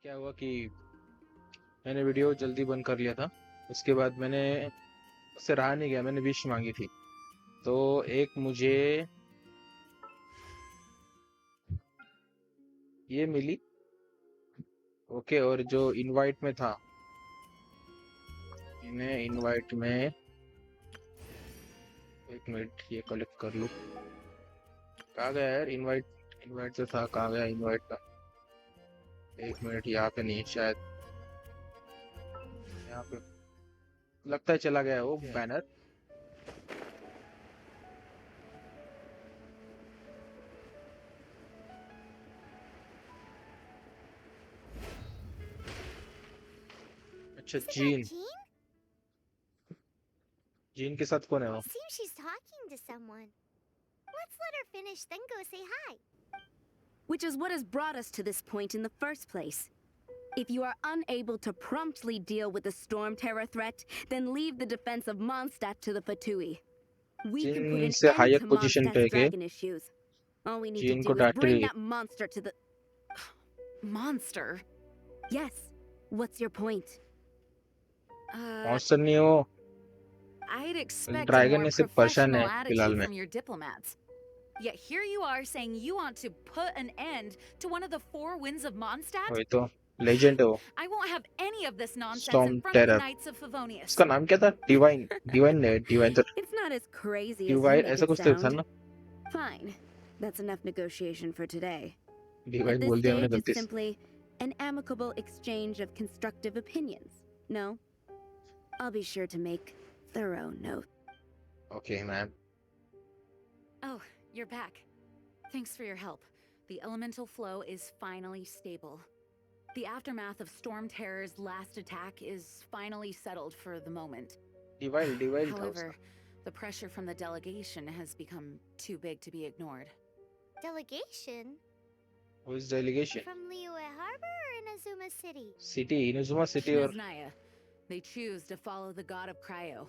क्या हुआ कि मैंने वीडियो जल्दी बंद कर लिया था। उसके बाद मैंने उससे रहा नहीं गया, मैंने विश मांगी थी। तो एक मुझे ये मिली। ओके, और जो इनवाइट में था, इन्हें इनवाइट में, एक मिनट ये कलेक्ट कर लूँ। कहाँ गया यार इनवाइट? इनवाइट जो था कहाँ गया इनवाइट का? एक मिनट, यहाँ पे नहीं शायद, यहाँ पे लगता है चला गया वो बैनर। अच्छा, Isn't that gene. Jean? Gene के साथ कौन है वो? Seems she's talking to someone. Let's let her finish, then go say hi. Which is what has brought us to this point in the first place. If you are unable to promptly deal with the Storm Terror threat, then leave the defense of Mondstadt to the Fatui. We can put gene an से end higher to position पे Mondstadt's के dragon issues. All we need to gene को do is डांट bring रही है। that monster to the... Monster? Yes. What's your point? Monster नहीं हो, I'd expect a dragon more ने सिर्फ परेशान professional है फिलहाल attitude में। from your diplomats. Yet here you are saying you want to put an end to one of the four winds of Mondstadt? वही तो, लेजेंड है वो, I won't have any of this nonsense storm in front of the terror. Knights of Favonius. उसका नाम क्या था? Divine, divine नहीं, divine तो It's not as crazy as you divine make ऐसा it कुछ तो था sound. ना। Fine. That's enough negotiation for today. At divine this बोल दिया मैंने stage, गलती it's से। simply an amicable exchange of constructive opinions. No? I'll be sure to make thorough note. Okay ma'am. Oh, you're back. Thanks for your help. The elemental flow is finally stable. The aftermath of Storm Terror's last attack is finally settled for the moment. Divine divine था However, उसका। the pressure from the delegation has become too big to be ignored. Delegation? वो इस delegation From Liyue Harbor or Inazuma City? City, Inazuma city और Snezhnaya. They choose to follow the god of Cryo.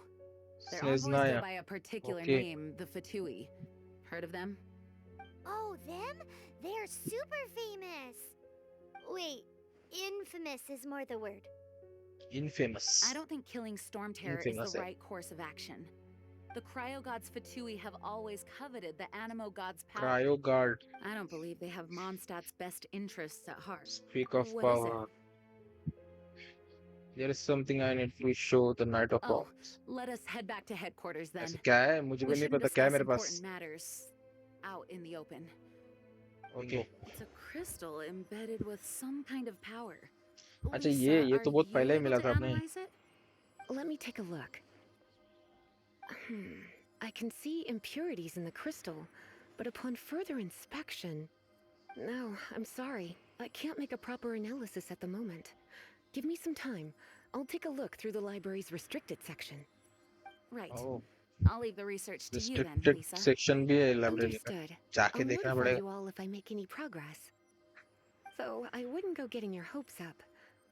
Their envoys go स्नेज़नाया। by a particular Okay. name, the Fatui. Heard of them? Oh, them? They're super famous. Wait, infamous is more the word. Infamous. I don't think killing Storm Terror is Infamous, the eh? right course of action. The Cryo God's Fatui have always coveted the Animo God's power. Cryo guard, I don't believe they have Mondstadt's best interests at heart. Speak of What is it? Power. There is something I need to show the Knight of Oh, Wands. let us head back to headquarters then. ऐसा क्या है? मुझे We भी नहीं shouldn't पता क्या है discuss मेरे पास। important matters out in the open. Okay. It's a crystal embedded with some kind of power. अच्छा, Lisa, ये तो are बहुत पहले ही you मिला able था to आपने। analyze it? Let me take a look. I can see impurities in the crystal, but upon further inspection... No, I'm sorry. I can't make a proper analysis at the moment. Give me some time. I'll take a look through the library's restricted section. Right. Oh, I'll leave the research to you then, restricted Lisa. Section भी है library में, Understood. जाके I'll देखना notify पड़ेगा। you all if I make any progress. Though I wouldn't go getting your hopes up.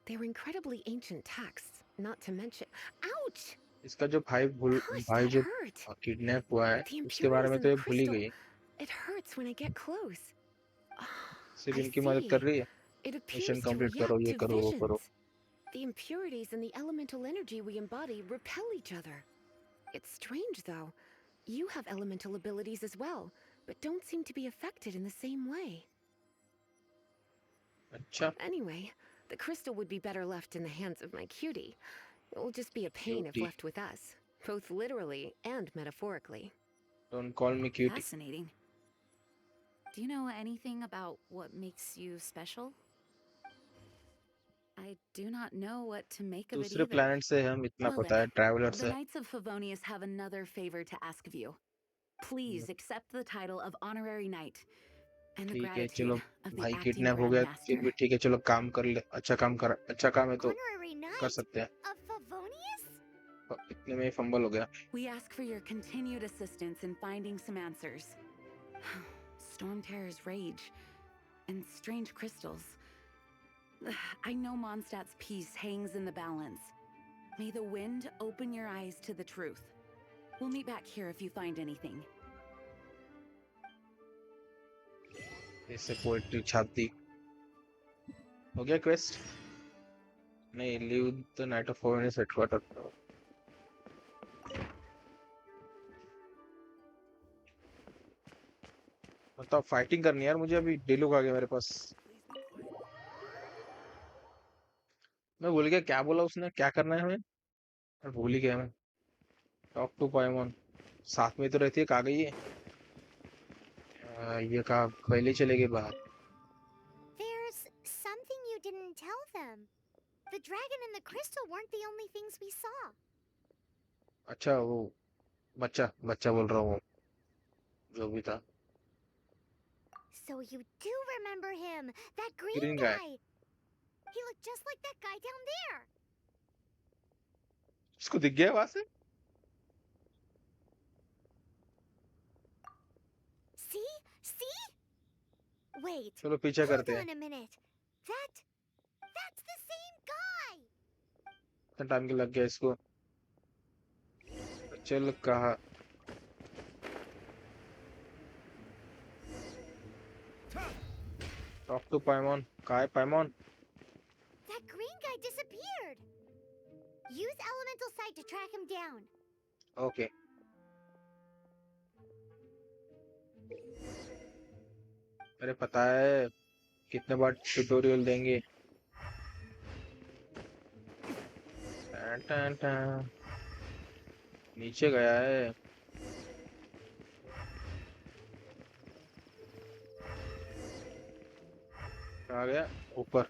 They're incredibly ancient texts, not to mention... Ouch! इसका जो Gosh, भाई that जो hurt! किडनैप हुआ है, The उसके बारे में impurities in तो the ये भूल ही crystal. गई। It hurts when I get close. सिर्फ I इनकी मदद कर see. रही है। It mission appears to complete करो, react ये to करो, वो करो। visions. The impurities and the elemental energy we embody repel each other. It's strange, though. You have elemental abilities as well, but don't seem to be affected in the same way. अच्छा, Anyway, the crystal would be better left in the hands of my cutie. It will just be a pain if Cutie. left with us, both literally and metaphorically. Don't call me cutie. Fascinating. Do you know anything about what makes you special? I do not know what to make of it दूसरे either. Planet से हम इतना Well पता है, then, traveller the से। Knights of Favonius have another favor to ask of you. Please accept the title of Honorary Knight and the ठीक है, gratitude चलो of the भाई Acting किडनैप हो Grand गया, Master. फिर भी ठीक है, चलो काम कर ले। अच्छा काम है तो Honorary कर Knight सकते हैं। of Favonius? इतने में फंबल हो गया। We ask for your continued assistance in finding some answers. Storm Terror's rage and strange crystals. I know Mondstadt's peace hangs in the balance. May the wind open your eyes to the truth. We'll meet back here if you find anything. ऐसे poetry छाप दी। हो गया quest? नहीं, leave the knight of फोर्नेस headquarter. मतलब fighting करनी है यार मुझे, अभी डिलुक आ गया मेरे पास। मैं भूल गया क्या बोला उसने, क्या करना है हमें, मैं भूल ही गया मैं। टॉक टू पाइमोन, साथ में तो रहती है, कहाँ गई है? ये कहा पहले चले गए बाहर। There's something you didn't tell them. The dragon and the crystal weren't the only things we saw. अच्छा वो बच्चा बच्चा बोल रहा हूँ वो, जो भी था। So you do remember him, that green green guy, guy. He looked just like that guy down there. उसको दिख गया वहां से? See? See? Wait. चलो पीछे Hold करते हैं। on a minute. That's the same guy. इतना टाइम लग गया इसको। चल कहा। टॉक टू पाइमोन, कहाँ है पाइमोन? That green guy disappeared. Use elemental sight to track him down. Okay. अरे पता है कितने बार ट्यूटोरियल देंगे। टन टन टन। नीचे गया है। कहाँ गया? ऊपर।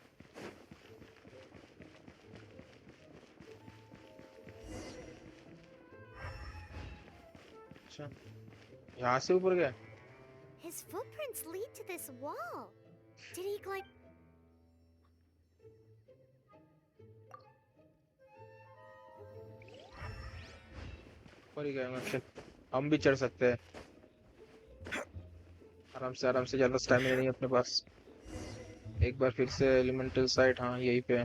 अच्छा, यहाँ से ऊपर गया? His footprints lead to this wall. Did he climb? ऊपर ही गया मैं। चल, हम भी चढ़ सकते हैं आराम से, ज्यादा स्टैमिना नहीं है अपने पास। एक बार फिर से एलिमेंटल साइट, हाँ यहीं पे है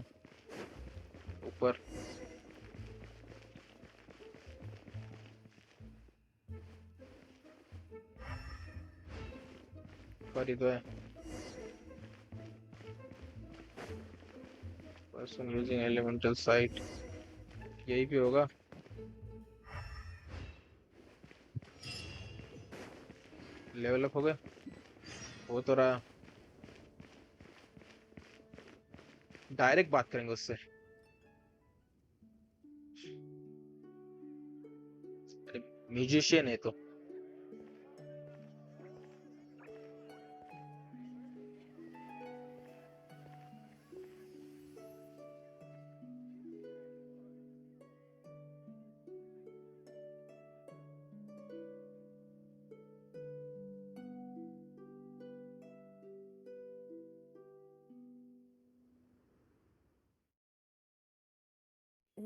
ऊपर। ऊपर ही तो है। पर्सन यूजिंग एलिमेंटल साइट, यही पे होगा। लेवल अप हो गया, हो तो रहा। डायरेक्ट बात करेंगे उससे। अरे म्यूजिशियन है तो।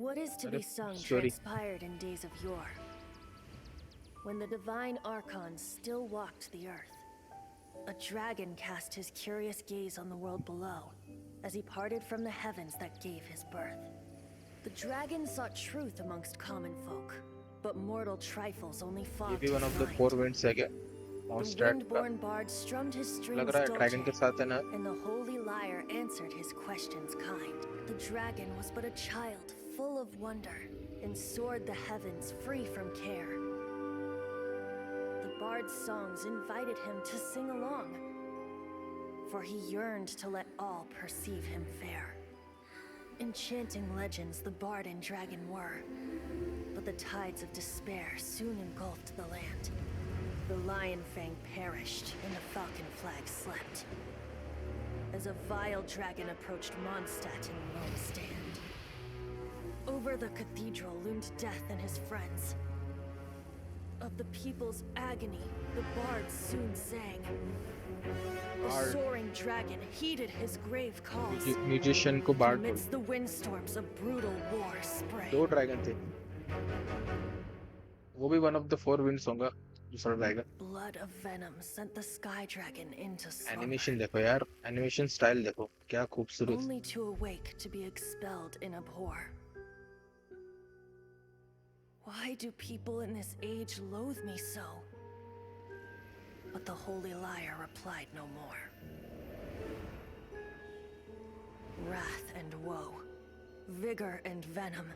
What is to अरे be sung sorry. transpired in days of yore, when the divine archons still walked the earth. A dragon cast his curious gaze on the world below, as he parted from the heavens that gave his birth. The dragon sought truth amongst common folk, but mortal trifles only ये fogged भी his one of the mind. Four winds है क्या? The monster का wind-born bard strummed his लग strings रहा है dragon के dolce, साथ है ना। and the holy lyre answered his questions kind. The dragon was but a child, full of wonder, and soared the heavens free from care. The bard's songs invited him to sing along, for he yearned to let all perceive him fair. Enchanting legends the bard and dragon were, but the tides of despair soon engulfed the land. The lion fang perished, and the falcon flag slept, as a vile dragon approached Mondstadt in lone stand. Over the cathedral loomed death and his friends. Of the people's agony, the bard soon sang. The Bard. soaring dragon heeded his grave calls. Musician को board बोल। Amidst the windstorms, a brutal war sprang. दो dragon थे, वो भी one of the four winds होगा दूसरा dragon. Blood of venom sent the sky dragon into slumber, animation देखो यार, एनिमेशन स्टाइल देखो क्या खूबसूरत। only to awake to be expelled in abhor. Why do people in this age loathe me so? But the holy lyre replied no more. Wrath and woe, vigor and venom,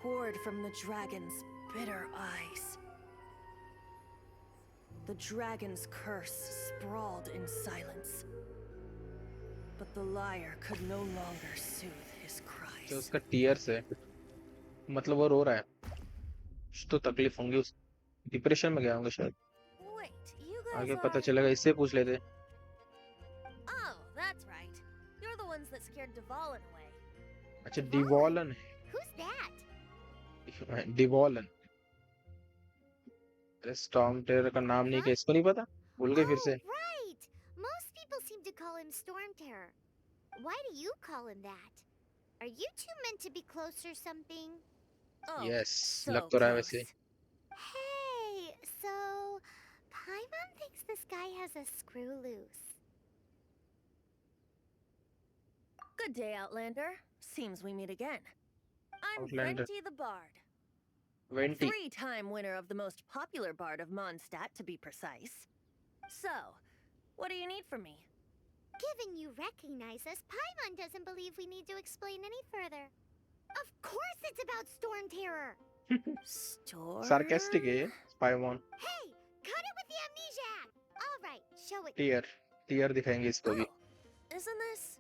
poured from the dragon's bitter eyes. The dragon's curse sprawled in silence, but the liar could no longer soothe his तो cries. उसका tears है, मतलब वो रो रहा है, कुछ तो तकलीफ होंगी, उस डिप्रेशन में गया होंगे शायद। Wait, you आगे guys पता are... चलेगा, इससे पूछ लेते। Oh, that's right. You're the ones that scared Dvalin away. अच्छा डिवॉलन Who's that? है, डिवॉलन। अरे स्टॉर्म टेरर का नाम नहीं, क्या इसको नहीं पता? भूल गए फिर से। Oh, right. Most people seem to call him Storm Terror. Why do you call him that? Are you two meant to be close or something? Oh, yes, so लग तो रहा है close. वैसे। Hey, so Paimon thinks this guy has a screw loose. Good day, Outlander. Seems we meet again. I'm Outlander. Vinty the Bard. Vanity. 3-time winner of the most popular bard of Mondstadt, to be precise. So, what do you need from me? Given you recognize us, Paimon doesn't believe we need to explain any further. Of course it's about Storm Terror! Storm? Sarcastic है ये, Paimon. Hey, cut it with the amnesiac! Alright, show it. Tier दिखाएंगे इसको भी। Oh, isn't this...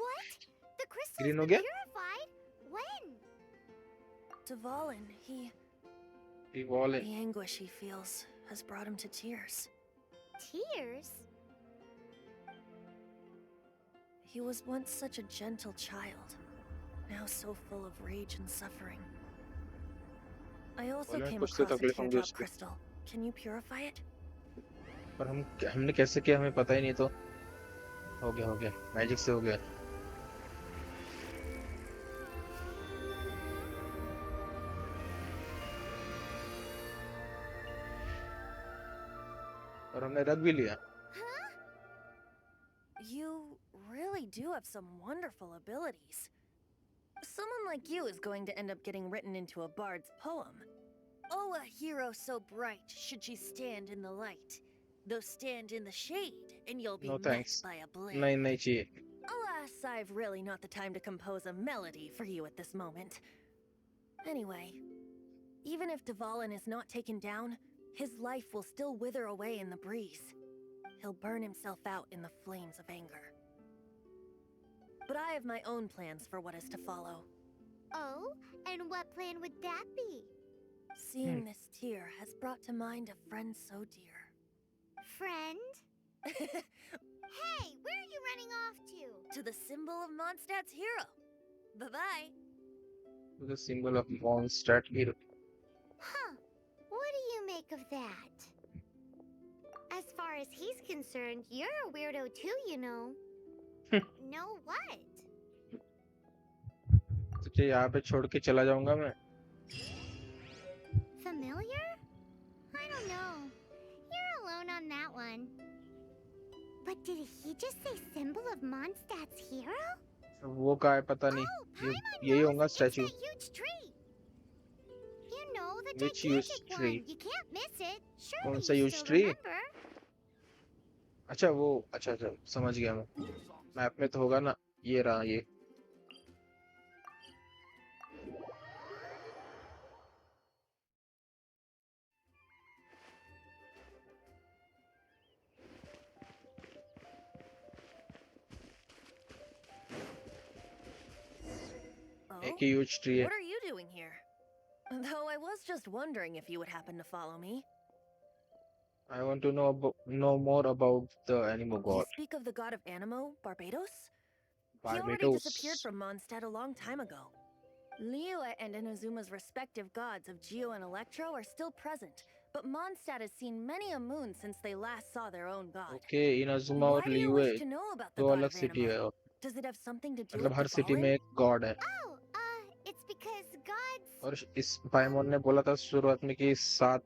What? The crystal's Green हो been गया? purified? When? Dvalin, डिवॉलन। the anguish he feels has brought him to tears. Tears? He was once such a gentle child, now so full of rage and suffering. I also बोले, came कुछ तो across a तकलीफ होंगी teardrop उसको। crystal. Can you purify it? पर हमने कैसे किया, हमें पता ही नहीं। तो हो गया, मैजिक से हो गया। और हमने रख भी लिया। Huh? You really do have some wonderful abilities. Someone like you is going to end up getting written into a bard's poem. Oh, a hero so bright should she stand in the light. Though stand in the shade, and you'll be No met thanks. by a blade. नहीं चाहिए। Alas, I've really not the time to compose a melody for you at this moment. Anyway, even if Dvalin is not taken down, his life will still wither away in the breeze. He'll burn himself out in the flames of anger. But I have my own plans for what is to follow. Oh, and what plan would that be? Seeing this tear has brought to mind a friend so dear. Friend? Hey, where are you running off to? To the symbol of Mondstadt's hero. Bye-bye. The symbol of Mondstadt hero. Huh. What do you make of that? As far as he's concerned, you're a weirdo too, you know. No what? तुझे यहाँ पे छोड़ के चला जाऊंगा मैं। Familiar? I don't know. You're alone on that one. But did he just say symbol of Mondstadt's hero? वो कहाँ है पता नहीं। Oh, Paimon यही knows. होगा It's statue. that huge tree. You know, the Which huge gigantic tree? one. You can't miss it. Surely कौन सा you huge still tree? remember. अच्छा वो, अच्छा समझ गया मैं। मैप में तो होगा ना, ये रहा ये। Oh? एक ही huge tree है। What are you doing here? Though I was just wondering if you would happen to follow me. I want to know more about the Animo You god. speak of the god of Animo, Barbados? He already Barbados. disappeared from Mondstadt a long time ago. Liyue and Inazuma's respective gods of Geo and Electro are still present, but Mondstadt has seen many a moon since they last saw their own god. Okay, Inazuma Why और do you Liyue wish to know about the दो god अलग of city है। Animo? Does it have something to do मतलब with her city में Dvalin? एक God है। Oh, it's because gods... और इस पाइमोन ने बोला था शुरुआत में कि 7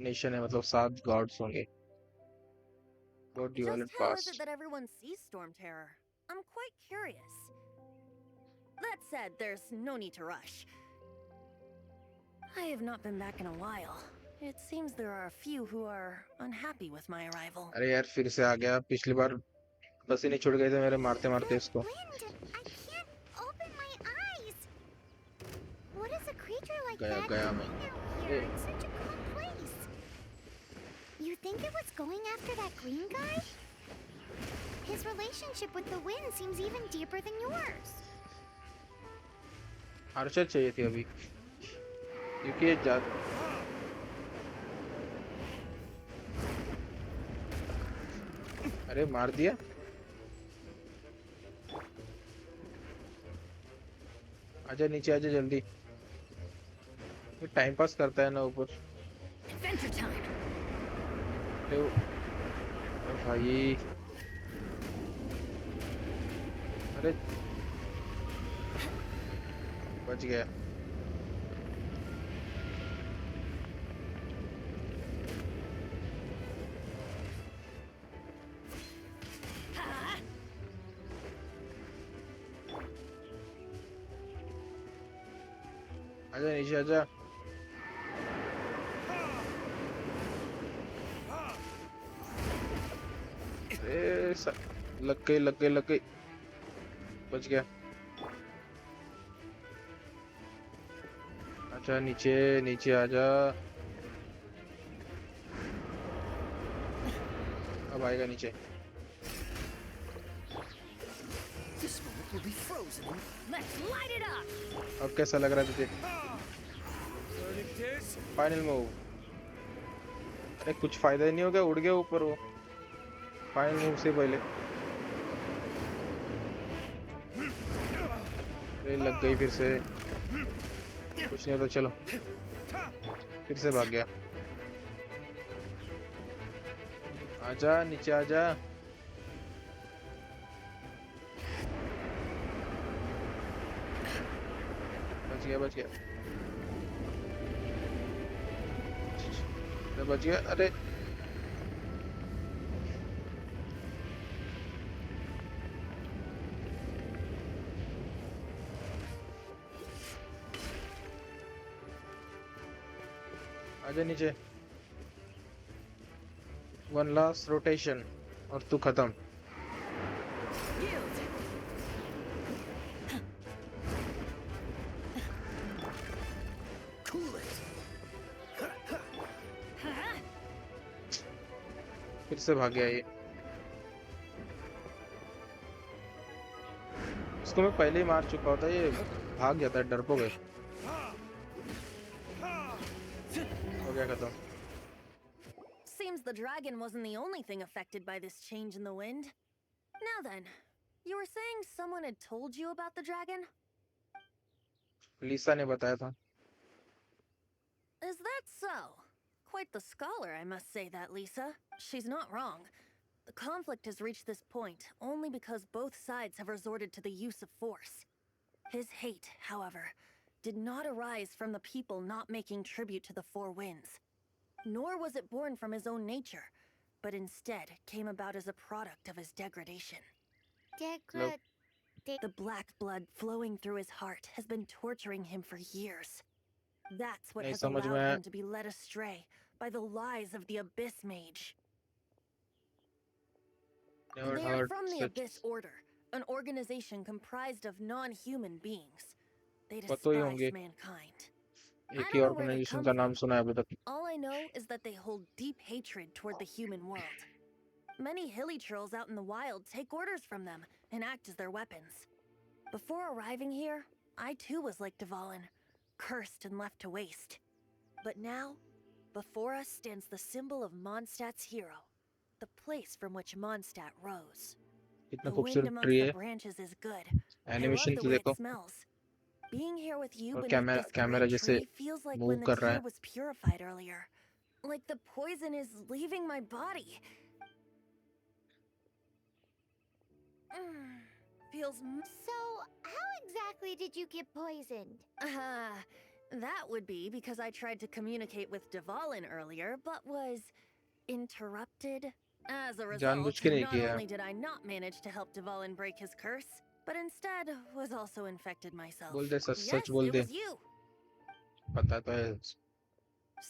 नेशन है, मतलब 7 गॉड्स होंगे। God Just dual how is past. it that everyone sees Storm Terror? I'm quite curious. That said, there's no need to rush. I have not been back in a while. It seems there are a few who are unhappy with my arrival. अरे यार फिर से आ गया। पिछली बार पसीने छूट गए थे मेरे मारते मारते That इसको। wind! I can't open my eyes! What is a creature like गया that गया मैं। doing out here in such a cold place? You think it was going after that green guy? His relationship with the wind seems even deeper than yours. Archer चाहिए थी अभी, क्योंकि ये जा अरे मार दिया। आजा नीचे आजा जल्दी, ये टाइम पास करता है ना ऊपर। Adventure time. अरे अरे भाई, अरे बच गया। आजा नीचे आजा। अरे लग गई लग गई लग गई, बच गया। आजा नीचे नीचे आजा, अब आएगा नीचे। This moment will be frozen in Let's light it up. अब कैसा लग रहा है तुझे? burning days. Final move. अरे कुछ फायदा ही नहीं हो गया, उड़ गया ऊपर वो फाइनल मूव से पहले। अरे लग गई फिर से, कुछ नहीं होता। चलो फिर से भाग गया। आजा नीचे आजा। बच गया बच गया, अरे बच गया। अरे आजा नीचे। वन लास्ट रोटेशन और तू खत्म। Cool it. फिर से भाग गया ये। इसको मैं पहले ही मार चुका होता, ये भाग जाता है डरपोक है। हो गया खत्म। Seems the dragon wasn't the only thing affected by this change in the wind. Now then, you were saying someone had told you about the dragon? लीसा ने बताया था। Is that so? Quite the scholar, I must say that, Lisa. She's not wrong. The conflict has reached this point only because both sides have resorted to the use of force. His hate, however, did not arise from the people not making tribute to the Four Winds. Nor was it born from his own nature, but instead came about as a product of his degradation. The black blood flowing through his heart has been torturing him for years. That's what नहीं has समझ allowed में आया। him to be led astray by the lies of the Abyss Mage. Never They are heard from the such- Abyss Order, an organization comprised of non-human beings. They पता ही होंगे। despise mankind. एक I ही don't know where they organisation come का नाम from. सुना है अभी तक। All I know is that they hold deep hatred toward the human world. Many hilly trolls out in the wild take orders from them and act as their weapons. Before arriving here, I too was like Dvalin, cursed and left to waste. But now, before us stands the symbol of Mondstadt's hero, the place from which Mondstadt rose. कितना The wind खूबसूरत amongst tree the है। branches is good. I love animation the तो way देखो, it smells. Being here with you और beneath this camera great जैसे tree feels like move when the कर रहा tear है। was purified earlier. Like the poison is leaving my body. Feels So, how exactly did you get poisoned? that would be because I tried to communicate with Dvalin earlier, but was interrupted. As a result, जानबूझ के नहीं not किया। only did I not manage to help Dvalin break his curse, but instead was also infected myself. बोल दे, सच Yes, सच बोल it they. was you. पता तो है।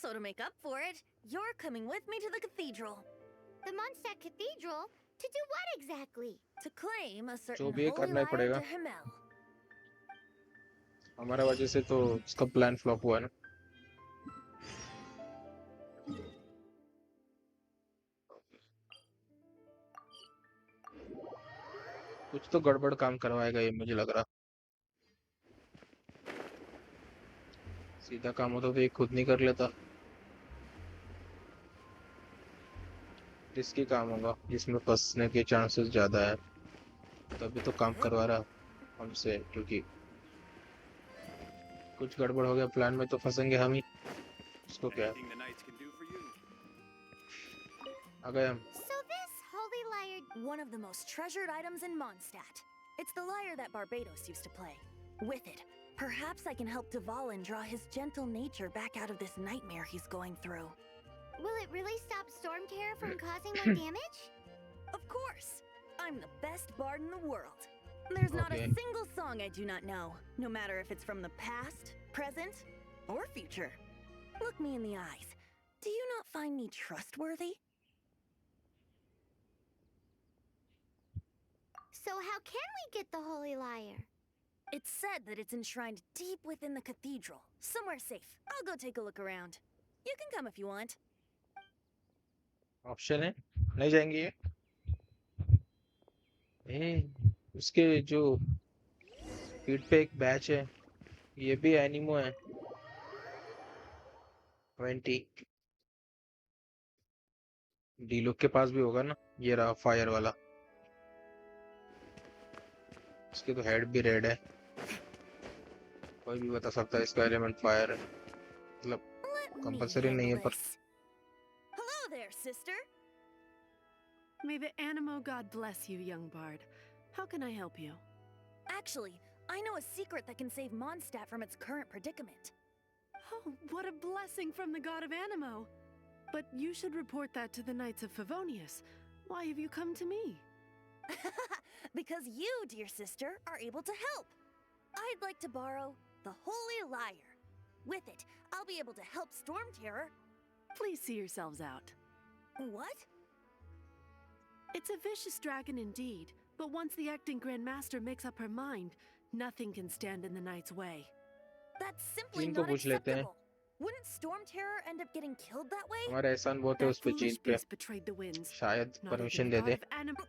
So to make up for it, you're coming with me to the cathedral. The Mondstadt Cathedral? To do what exactly? To claim a जो certain भी है holy करना ही lyre पड़ेगा. to Himmel. हमारा वजह से तो उसका प्लान फ्लॉप हुआ ना. कुछ तो गड़बड़ काम करवाएगा ये मुझे लग रहा. सीधा काम होता तो ये खुद नहीं कर लेता. रिस्की काम होगा जिसमें फंसने के चांसेस ज्यादा है. तभी तो काम करवा रहा हमसे, क्योंकि कुछ गड़बड़ हो गया प्लान में तो फंसेंगे हम ही. उसको क्या है? Anything the knights can do for you? आ गए हम. So this holy lyre. One of the most treasured items in Mondstadt. It's the lyre that Barbados used to play. With it, perhaps I can help Dvalin draw his gentle nature back out of this nightmare he's going through. Will it really stop Storm Terror from causing more damage? Of course! I'm the best bard in the world. There's not Okay. a single song I do not know, no matter if it's from the past, present, or future. Look me in the eyes. Do you not find me trustworthy? So how can we get the holy lyre? It's said that it's enshrined deep within the cathedral, somewhere safe. I'll go take a look around. You can come if you want. Option है, नहीं जाएंगे ये. उसके जो पीठ पे एक batch है, ये भी एनिमो है. 20 डी लोग के पास भी होगा ना. ये रहा फायर वाला. इसके तो हेड भी रेड है. कोई भी बता सकता है इसका एलिमेंट फायर है. मतलब Let me कंपलसरी नहीं है handle पर. this. Hello there, sister. May the Animo god bless you, young bard. How can I help you? Actually, I know a secret that can save Mondstadt from its current predicament. Oh, what a blessing from the god of Animo! But you should report that to the Knights of Favonius. Why have you come to me? Because you, dear sister, are able to help. I'd like to borrow the Holy Lyre. With it, I'll be able to help Storm Terror. Please see yourselves out. What? It's a vicious dragon indeed, but once the acting Grand Master makes up her mind, nothing can stand in the Knight's way. That's simply gene को not पूछ लेते हैं. acceptable. Wouldn't Storm Terror end up getting killed that way? हमारा एहसान बहुत है That उस पे जीन foolish पे. beast betrayed the winds. शायद Not even permission the they god they. of Animo.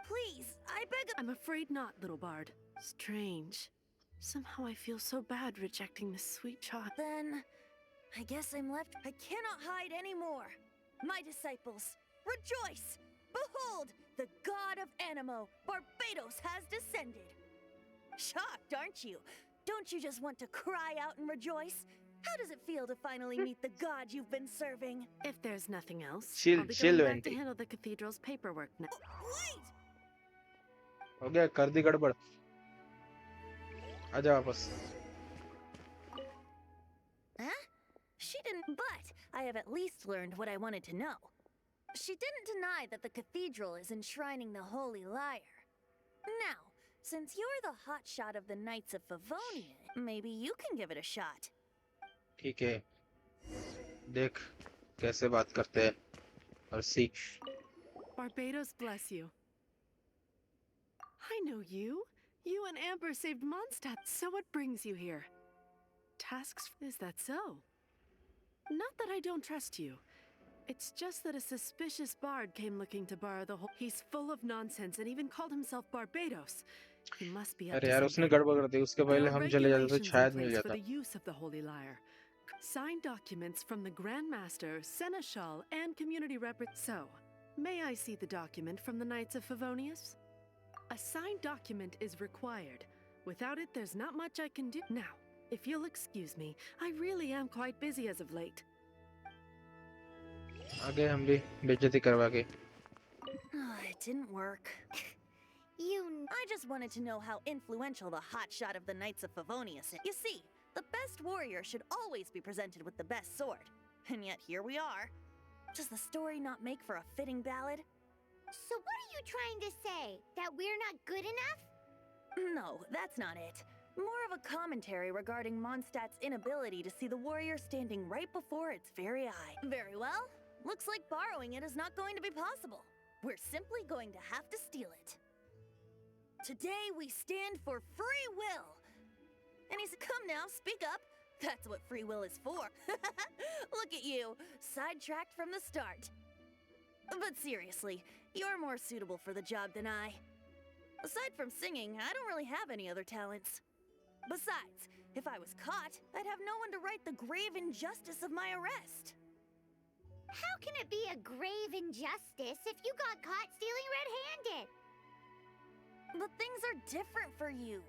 Please, I beg of— I'm afraid not, little bard. Strange. Somehow I feel so bad rejecting this sweet child. Then, I guess I'm left. I cannot hide anymore. My disciples, rejoice! Behold, the god of Animo, Barbados, has descended. Shocked, aren't you? Don't you just want to cry out and rejoice? How does it feel to finally meet the god you've been serving? If there's nothing else, Chill- I'll be chill, going back to Vinty. handle the cathedral's paperwork now. Wait! हो गया, कर दी गड़बड़. आजा वापस. Huh? She didn't, but I have at least learned what I wanted to know. She didn't deny that the cathedral is enshrining the Holy Lyre. Now, since you're the hotshot of the Knights of Favonius, maybe you can give it a shot. ठीक है, देख कैसे बात करते हैं और सीख. Barbados bless you. I know you. You and Amber saved Mondstadt, so what brings you here? Tasks? Is that so? Not that I don't trust you. It's just that a suspicious bard came looking to borrow the whole. He's full of nonsense and even called himself Barbados. He must be up अरे to यार उसने something. गड़बड़ कर दी. उसके There पहले are हम चले जाते तो regulations in शायद मिल place for जाता. the use of the Holy Lyre. Signed documents from the Grand Master, Seneschal, and community rep. So, may I see the document from the Knights of Favonius? A signed document is required. Without it, there's not much I can do. Now, if you'll excuse me, I really am quite busy as of late. आ गए हम भी बेइज्जती करवा के. It didn't work. I just wanted to know how influential the hotshot of the Knights of Favonius is. You see, the best warrior should always be presented with the best sword. And yet here we are. Does the story not make for a fitting ballad? So what are you trying to say? That we're not good enough? No, that's not it. More of a commentary regarding Mondstadt's inability to see the warrior standing right before its very eye. Very well. Looks like borrowing it is not going to be possible. We're simply going to have to steal it. Today we stand for free will. And he said, come now, speak up. That's what free will is for. Look at you, sidetracked from the start. But seriously, you're more suitable for the job than I. Aside from singing, I don't really have any other talents. Besides, if I was caught, I'd have no one to right the grave injustice of my arrest. How can it be a grave injustice if you got caught stealing red-handed? But things are different for you.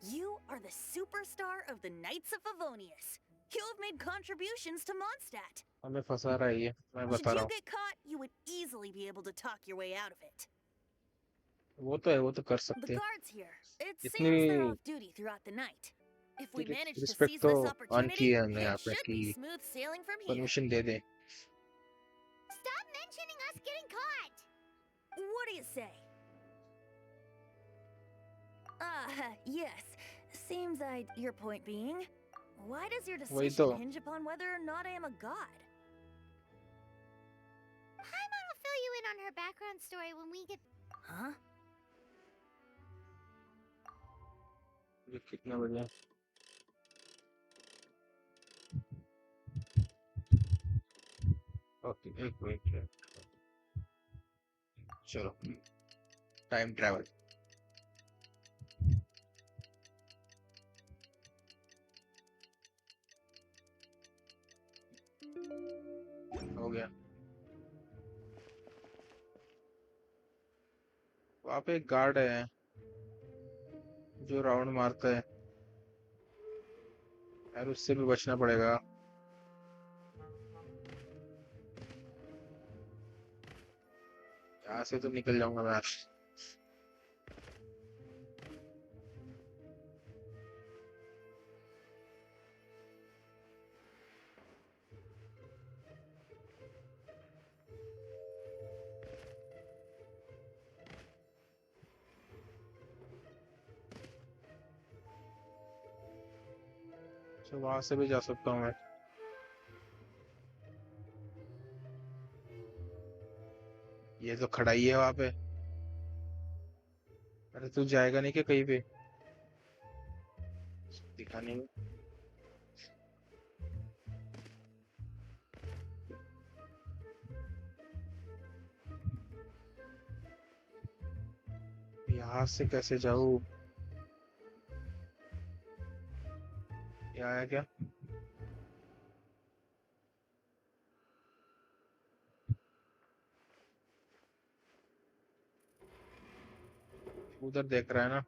You are the superstar of the Knights of Favonius. You have made contributions to Mondstadt. हमें फंसा रहा है ये, मैं Should बता रहा you हूँ. get caught, you would easily be able to talk your way out of it. वो तो है, वो तो कर The सकते हैं. guards here, it इतनी seems they're off duty throughout the night. If we manage to respect seize तो this ऑन की opportunity, है हमने यहाँ it पे should कि be smooth sailing from here. Permission they they. Stop mentioning us getting caught! What do you say? Yes. Seems your point being, why does your वही decision तो. hinge upon whether or not I am a god? Paimon will fill you in on her background story when we get... Huh? ये कितना बढ़िया. Okay, एक minute. चलो, time travel. हो गया. वहाँ पे एक गार्ड है जो राउंड मारता है यार, उससे भी बचना पड़ेगा. यहाँ से तो निकल जाऊंगा मैं. तो वहां से भी जा सकता हूँ मैं. ये तो खड़ा ही है वहां पे. अरे तू जाएगा नहीं क्या कहीं पे? दिखा नहीं. यहाँ से कैसे जाऊँ? ये आया क्या? उधर देख रहा है ना.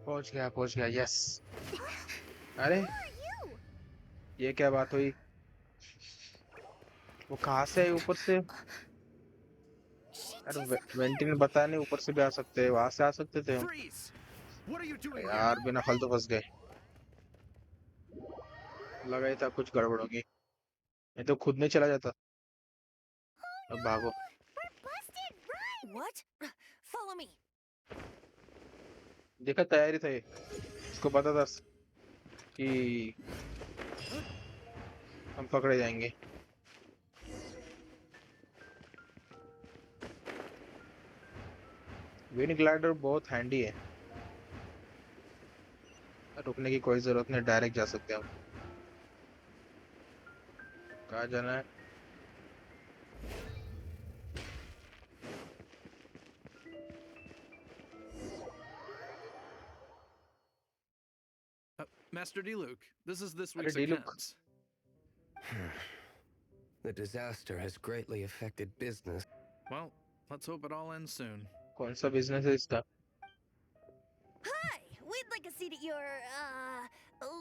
पहुंच गया. यस. अरे Who are you? ये क्या बात हुई? वो कहाँ से है ऊपर से? She अरे disappeared! वेंटी ने बताया नहीं ऊपर से भी आ सकते हैं, वहां से आ सकते थे हम. Freeze! What are you doing here? यार बिना फालतू फंस गए. लगा ही था कुछ गड़बड़ होगी, नहीं तो खुद नहीं चला जाता. अब भागो. We're busted! Run! What? Follow me. देखा, तैयारी था ये. इसको पता था कि हम पकड़े जाएंगे. विंड ग्लाइडर बहुत हैंडी है. रुकने की कोई जरूरत नहीं, डायरेक्ट जा सकते हैं हम. कहाँ जाना है? Master D-Luke, this is this अरे week's D-Luke. accounts. The disaster has greatly affected business. Well, let's hope it all ends soon. कौन सा बिजनेस है इसका? Hi! We'd like a seat at your,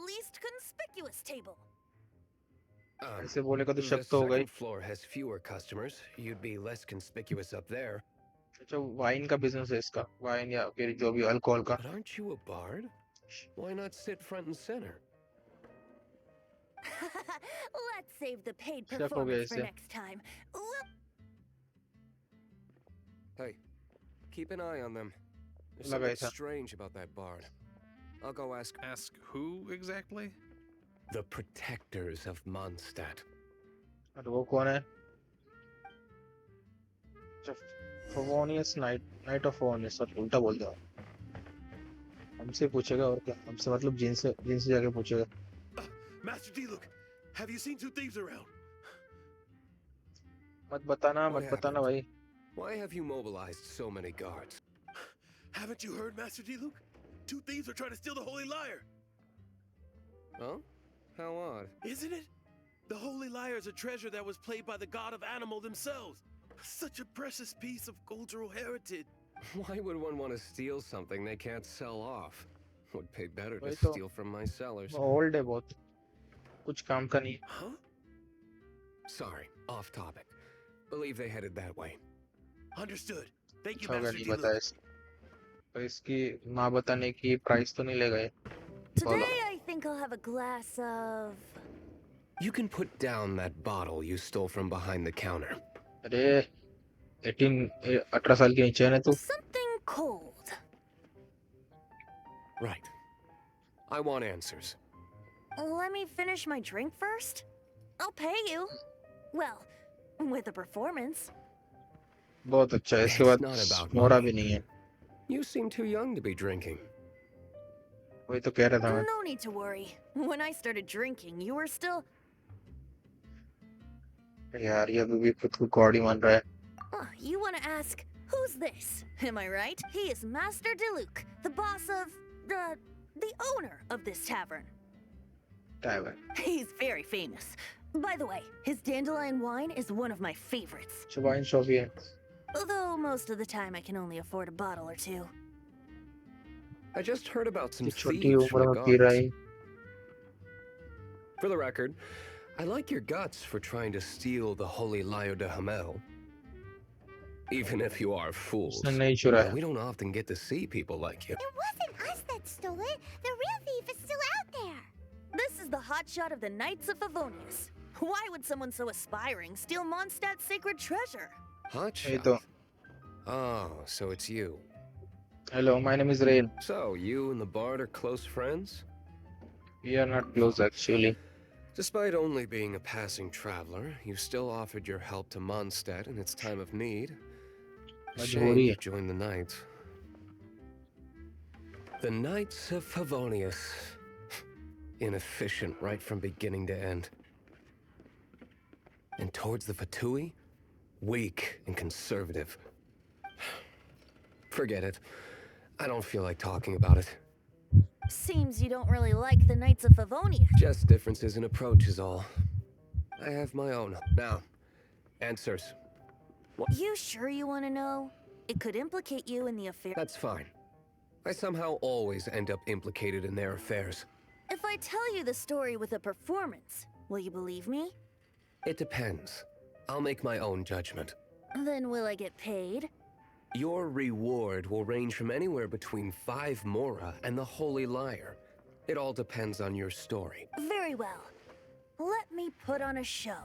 least conspicuous table. ऐसे बोलेगा तो The शक तो होगा ही. second floor has fewer customers. You'd be less conspicuous up there. अच्छा वाइन का बिजनेस है इसका. वाइन या फिर जो भी अल्कोहल का. But aren't you a bard? Why not sit front and center? Let's save the paid शक हो गया performance for इसे. next time. Whoop. Hey, keep an eye on them. There's लगा something ऐसा. strange about that bard. I'll go ask Ask who exactly? the protectors of Mondstadt. और वो कौन है? अच्छा Favonius night of Favonius. Sir उल्टा बोल दिया. हमसे पूछेगा और क्या? हमसे मतलब जिनसे जाके पूछेगा. Master D-Luke, have you seen two thieves around? मत बताना What भाई. Why have you mobilized so many guards? Haven't you heard, Master D-Luke? Two thieves are trying to steal the Holy Lyre. Huh? How odd. Isn't it? The Holy Lyre is a treasure that was played by the god of animal themselves. Such a precious piece of cultural heritage. Why would one want to steal something they can't sell off? Would pay better to वही तो. steal from my sellers. Old है बहुत. कुछ काम का नहीं. Huh? Sorry, off topic. Believe they headed that way. Understood. Thank you, अच्छा होगा Master नहीं D-Luke. बताया तो इसकी ना बताने की प्राइस तो नहीं ले गए. Today I think I'll have a glass of... You can put down that bottle you stole from behind the counter. अरे 18 साल के नीचे है ना तू. something cold. Right. I want answers. Let me finish my drink first. I'll pay you. Well, with a performance. बहुत अच्छा है. इसके It's बाद not about मोरा money. भी नहीं है. You seem too young to be drinking. वही तो कह रहा था मैं. No need to worry. When I started drinking, you were still... यार ये अभी भी खुद को गॉड ही मान रहा है. You want to ask, who's this? Am I right? He is Master D-Luke, the boss of... the owner of this tavern. Teyvat. He's very famous. By the way, his dandelion wine is one of my favorites. अच्छा wine shop ही है. Although most of the time I can only afford a bottle or two. I just heard about some ये छोटी thieves from उम्र the में P रहा guards. है. For the record, I like your guts for trying to steal the Holy Lyre de Hamel. Even if you are fools. उसने नहीं चुराया. We don't often get to see people like you. It wasn't us that stole it. The real thief is still out there. This is the hotshot of the Knights of Favonius. Why would someone so aspiring steal Mondstadt's sacred treasure? Hot यही shot. तो. Oh, so it's you. Hello, my name is Rain. So, you and the bard are close friends? We are not close actually. Despite only being a passing traveler, you still offered your help to Mondstadt in its time of need. Shame मजबूरी you है. joined the Knights. The Knights of Favonius. Inefficient right from beginning to end. And towards the Fatui, weak and conservative. Forget it. I don't feel like talking about it. Seems you don't really like the Knights of Favonius. Just differences in approach is all. I have my own. Now, answers. You sure you want to know? It could implicate you in the affair. That's fine. I somehow always end up implicated in their affairs. If I tell you the story with a performance, will you believe me? It depends. I'll make my own judgment. Then will I get paid? Your reward will range from anywhere between 5 mora and the Holy Lyre. It all depends on your story. Very well. Let me put on a show.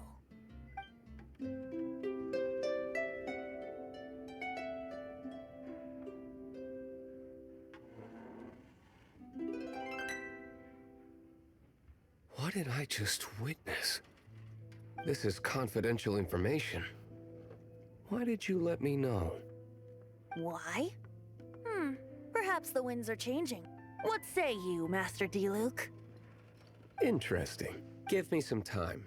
What did I just witness? This is confidential information. Why did you let me know? Why? Perhaps the winds are changing. What say you, Master D-Luke? Interesting. Give me some time.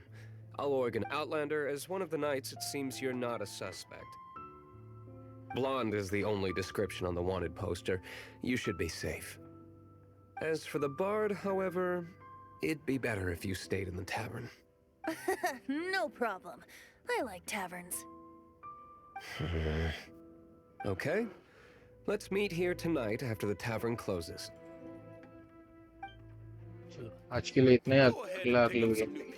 I'll Oregon Outlander. As one of the knights, it seems you're not a suspect. Blonde is the only description on the wanted poster. You should be safe. As for the bard, however, it'd be better if you stayed in the tavern. No problem. I like taverns. Okay. Let's meet here tonight after the tavern closes. चलो आज के लिए इतना ही Go ahead अगला and pick अगले up some video new